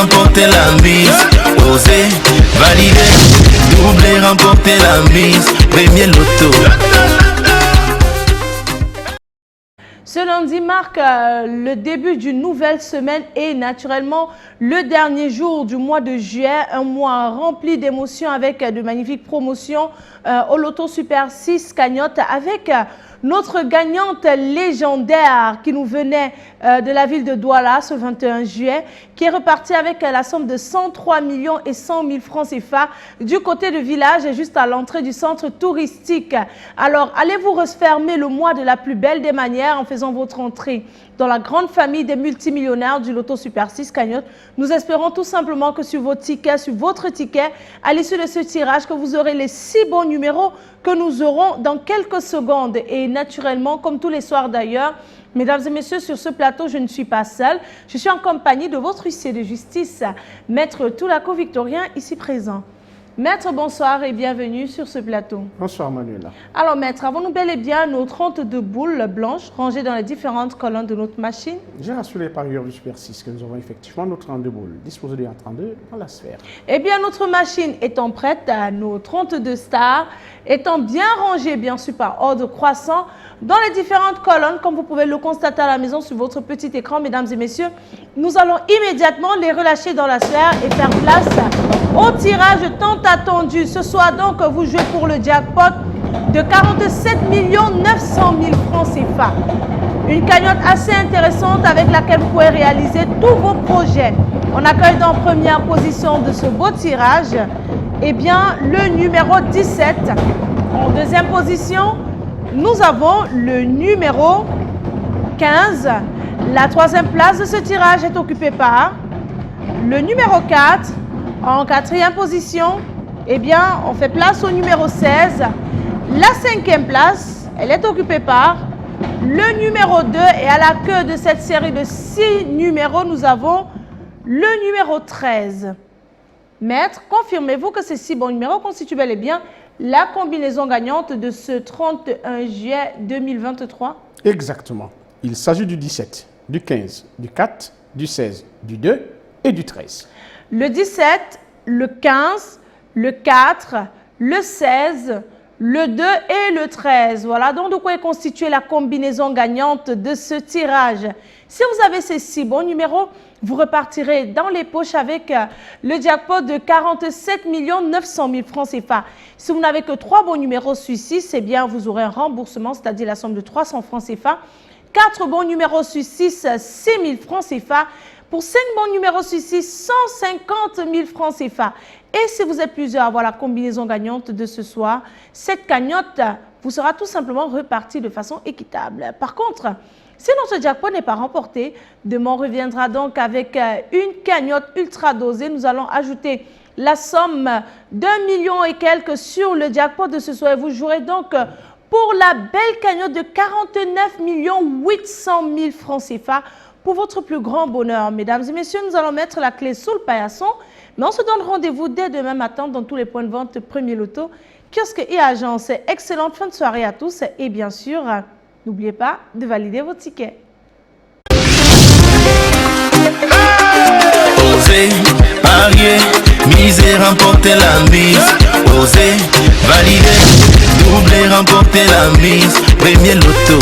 remporter la mise. Osez, valider, doubler, remporter la mise. Premier loto. Ce lundi marque le début d'une nouvelle semaine et naturellement le dernier jour du mois de juillet, un mois rempli d'émotions avec de magnifiques promotions au Loto Super 6 cagnotte avec notre gagnante légendaire qui nous venait de la ville de Douala ce 21 juillet, qui est repartie avec la somme de 103 millions et 100 000 francs CFA du côté du village, juste à l'entrée du centre touristique. Alors, allez-vous refermer le mois de la plus belle des manières en faisant votre entrée dans la grande famille des multimillionnaires du Loto Super 6 cagnotte. Nous espérons tout simplement que sur votre ticket, à l'issue de ce tirage, que vous aurez les 6 bons numéros que nous aurons dans quelques secondes. Et naturellement, comme tous les soirs d'ailleurs, mesdames et messieurs, sur ce plateau, je ne suis pas seule. Je suis en compagnie de votre huissier de justice, Maître Toulako Victorien, ici présent. Maître, bonsoir et bienvenue sur ce plateau. Bonsoir Manuela. Alors Maître, avons-nous bel et bien nos 32 boules blanches rangées dans les différentes colonnes de notre machine? J'ai rassuré par ailleurs du Super 6 que nous avons effectivement nos 32 boules disposées de 32 dans la sphère. Eh bien, notre machine étant prête, nos 32 stars étant bien rangées, bien sûr, par ordre croissant, dans les différentes colonnes, comme vous pouvez le constater à la maison sur votre petit écran, mesdames et messieurs, nous allons immédiatement les relâcher dans la sphère et faire place au tirage tant attendu. Ce soir donc, vous jouez pour le jackpot de 47 900 000 francs CFA. Une cagnotte assez intéressante avec laquelle vous pouvez réaliser tous vos projets. On accueille en première position de ce beau tirage, eh bien, le numéro 17. En deuxième position, nous avons le numéro 15. La troisième place de ce tirage est occupée par le numéro 4. En quatrième position, eh bien, on fait place au numéro 16. La cinquième place, elle est occupée par le numéro 2. Et à la queue de cette série de 6 numéros, nous avons le numéro 13. Maître, confirmez-vous que ces 6 bons numéros constituent bel et bien la combinaison gagnante de ce 31 juillet 2023? Exactement. Il s'agit du 17, du 15, du 4, du 16, du 2 et du 13. Le 17, le 15, le 4, le 16, le 2 et le 13. Voilà donc de quoi est constituée la combinaison gagnante de ce tirage. Si vous avez ces 6 bons numéros, vous repartirez dans les poches avec le jackpot de 47 900 000 francs CFA. Si vous n'avez que 3 bons numéros sur 6, eh bien vous aurez un remboursement, c'est-à-dire la somme de 300 francs CFA. 4 bons numéros sur 6, 6 000 francs CFA. Pour 5 bons numéros sur 6, 150 000 francs CFA. Et si vous êtes plusieurs à avoir la combinaison gagnante de ce soir, cette cagnotte vous sera tout simplement repartie de façon équitable. Par contre, si notre jackpot n'est pas remporté, demain on reviendra donc avec une cagnotte ultra dosée. Nous allons ajouter la somme d'1 million et quelques sur le jackpot de ce soir. Et vous jouerez donc pour la belle cagnotte de 49 800 000 francs CFA. Pour votre plus grand bonheur, mesdames et messieurs, nous allons mettre la clé sous le paillasson. Mais on se donne rendez-vous dès demain matin dans tous les points de vente Premier Loto, kiosque et agence. Excellente fin de soirée à tous. Et bien sûr, n'oubliez pas de valider vos tickets. Osez, parier, miser, remporter la mise. Osez, valider, doubler, remporter la mise. Premier loto.